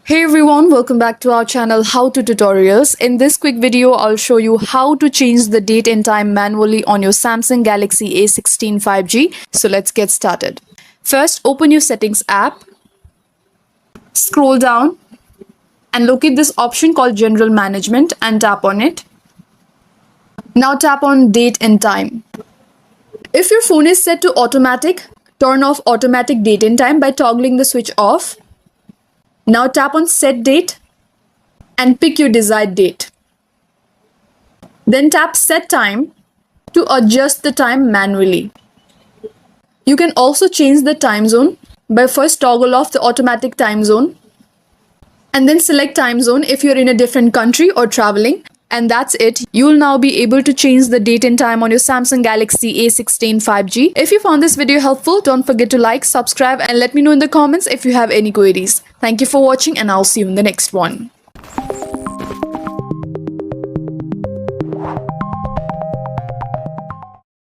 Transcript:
Hey everyone, welcome back to our channel How to Tutorials. In this quick video, I'll show you how to change the date and time manually on your Samsung Galaxy A16 5G. So let's get started. First, open your settings app, scroll down and locate this option called General Management and tap on it. Now tap on date and time. If your phone is set to automatic, turn off automatic date and time by toggling the switch off. Now tap on set date and pick your desired date. Then tap set time to adjust the time manually. You can also change the time zone by first toggle off the automatic time zone and then select time zone if you're in a different country or traveling. And that's it. You'll now be able to change the date and time on your Samsung Galaxy A16 5G. If you found this video helpful, don't forget to like, subscribe and let me know in the comments if you have any queries. Thank you for watching and I'll see you in the next one.